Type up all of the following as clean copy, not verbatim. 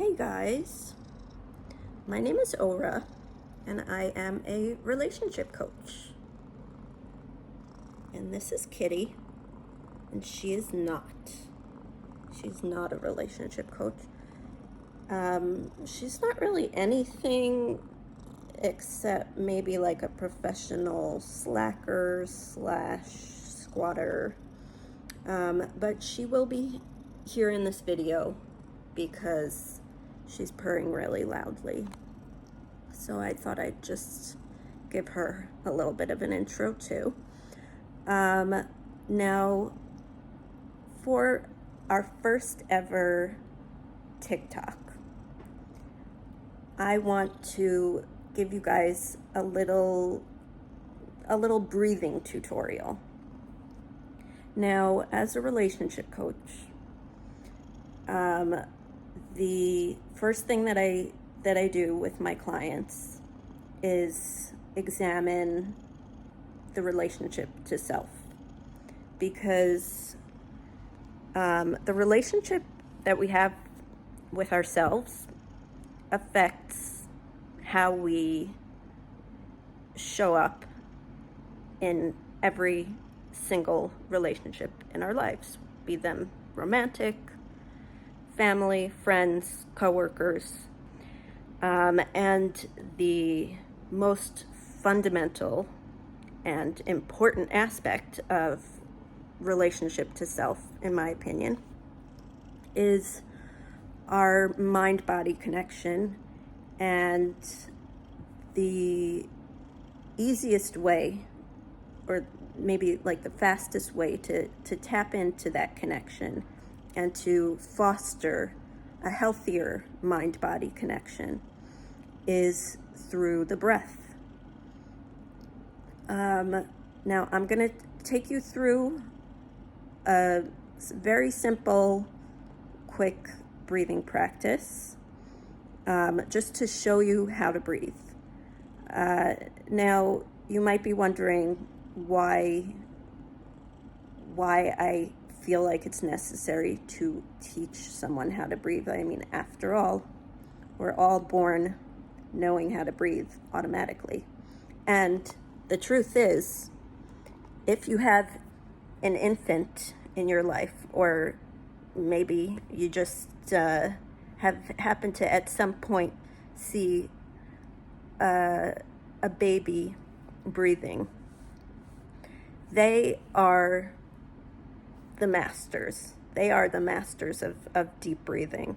Hey guys, my name is Ora and I am a relationship coach. And this is Kitty, and she is not. She's not a relationship coach. She's not really anything except maybe like a professional slacker slash squatter. But she will be here in this video because she's purring really loudly. So I thought I'd just give her a little bit of an intro too. Now, for our first ever TikTok, I want to give you guys a little breathing tutorial. Now, as a relationship coach, the first thing that I do with my clients is examine the relationship to self, because the relationship that we have with ourselves affects how we show up in every single relationship in our lives, be them romantic, family, friends, coworkers, and the most fundamental and important aspect of relationship to self, in my opinion, is our mind-body connection. And the easiest way, or maybe like the fastest way to tap into that connection and to foster a healthier mind-body connection is through the breath. Now I'm going to take you through a very simple, quick breathing practice, just to show you how to breathe. Now, you might be wondering why I feel like it's necessary to teach someone how to breathe. I mean, after all, we're all born knowing how to breathe automatically. And the truth is, if you have an infant in your life, or maybe you just have happened to at some point see a baby breathing, they are the masters. They are the masters of deep breathing.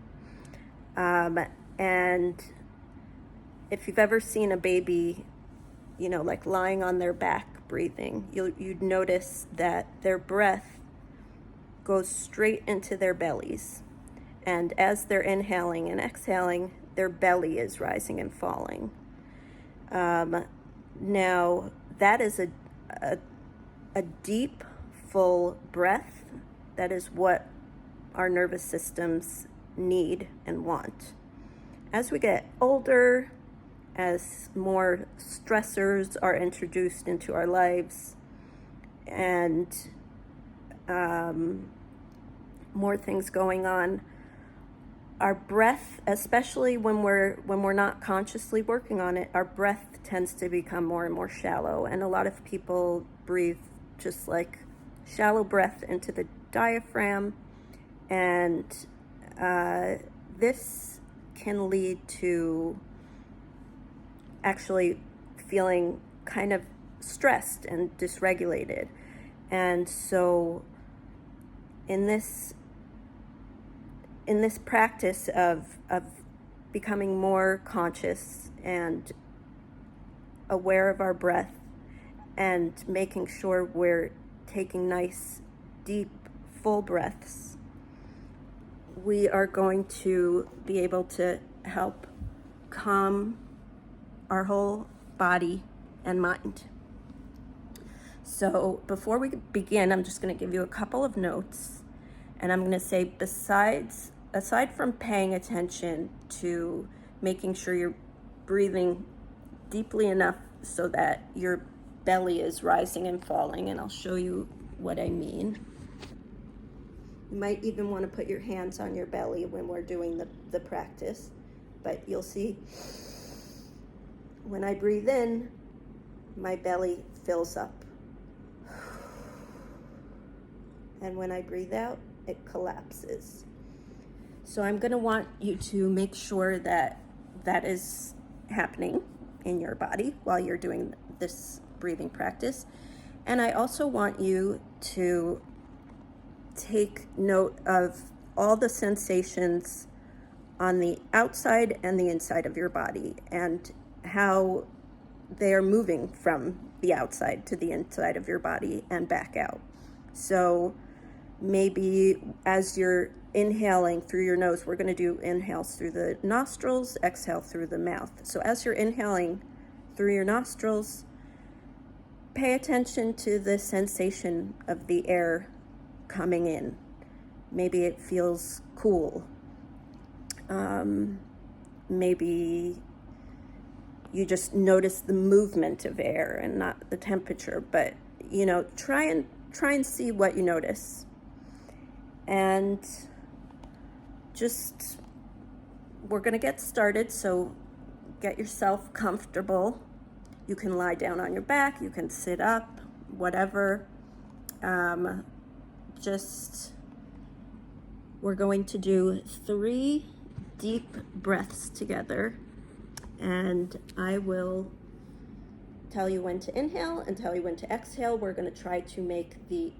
And if you've ever seen a baby, like lying on their back breathing, you'd notice that their breath goes straight into their bellies. And as they're inhaling and exhaling, their belly is rising and falling. Now, that is a deep, full breath. That is what our nervous systems need and want. As we get older, as more stressors are introduced into our lives, and more things going on, our breath, especially when we're not consciously working on it, our breath tends to become more and more shallow. And a lot of people breathe just like shallow breath into the diaphragm, and this can lead to actually feeling kind of stressed and dysregulated. And so in this practice of becoming more conscious and aware of our breath, and making sure we're taking nice, deep, full breaths, we are going to be able to help calm our whole body and mind. So before we begin, I'm just going to give you a couple of notes, and I'm going to say, aside from paying attention to making sure you're breathing deeply enough so that your belly is rising and falling, and I'll show you what I mean. You might even want to put your hands on your belly when we're doing the practice. But you'll see when I breathe in, my belly fills up. And when I breathe out, it collapses. So I'm going to want you to make sure that that is happening in your body while you're doing this breathing practice. And I also want you to take note of all the sensations on the outside and the inside of your body and how they are moving from the outside to the inside of your body and back out. So maybe as you're inhaling through your nose, we're going to do inhales through the nostrils, exhale through the mouth. So as you're inhaling through your nostrils, pay attention to the sensation of the air coming in. Maybe it feels cool. Maybe you just notice the movement of air and not the temperature, but try and see what you notice. And just, we're going to get started, so get yourself comfortable. You can lie down on your back, you can sit up, whatever. We're going to do 3 deep breaths together, and I will tell you when to inhale and tell you when to exhale. We're going to try to make the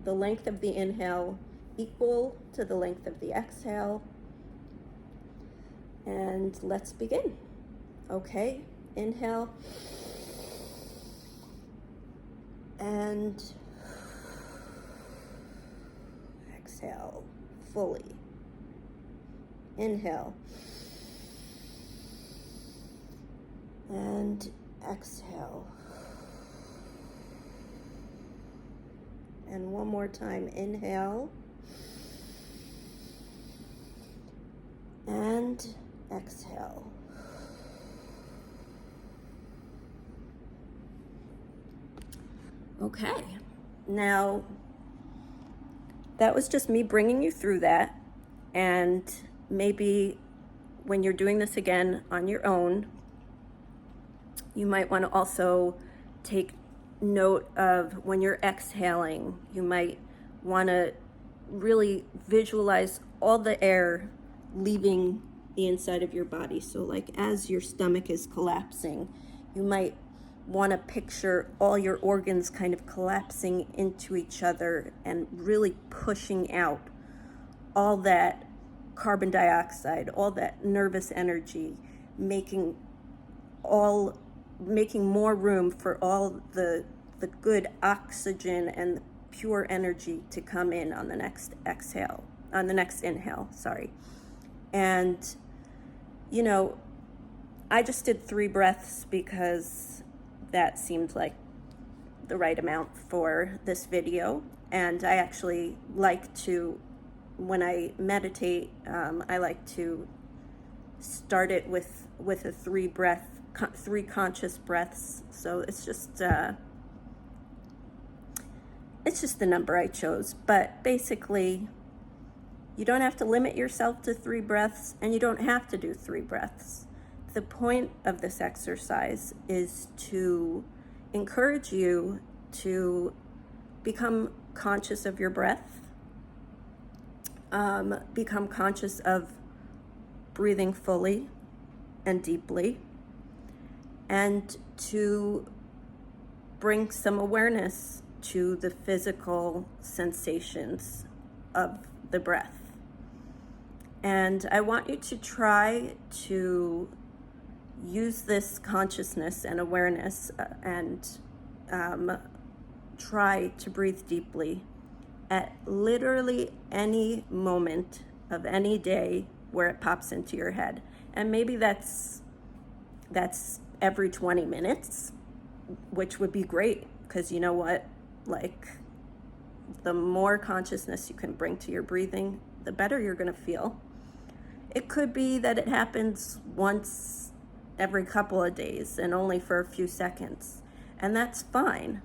length of the inhale equal to the length of the exhale. And let's begin. Okay, inhale. And exhale fully. Inhale. And exhale. And one more time, inhale. And exhale. Okay, now that was just me bringing you through that, and maybe when you're doing this again on your own, you might want to also take note of when you're exhaling. You might want to really visualize all the air leaving the inside of your body. So like as your stomach is collapsing, you might want to picture all your organs kind of collapsing into each other and really pushing out all that carbon dioxide, all that nervous energy, making more room for all the good oxygen and the pure energy to come in on the next inhale, sorry. And I just did 3 breaths because that seemed like the right amount for this video. And I actually like to, when I meditate, I like to start it with a 3 conscious breaths. So it's just the number I chose. But basically, you don't have to limit yourself to 3 breaths, and you don't have to do 3 breaths. The point of this exercise is to encourage you to become conscious of your breath, become conscious of breathing fully and deeply, and to bring some awareness to the physical sensations of the breath. And I want you to try to use this consciousness and awareness and try to breathe deeply at literally any moment of any day where it pops into your head. And maybe that's every 20 minutes, which would be great, because you know what, like, the more consciousness you can bring to your breathing, the better you're going to feel. It could be that it happens once every couple of days and only for a few seconds, and that's fine.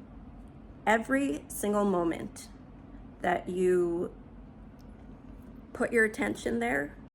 Every single moment that you put your attention there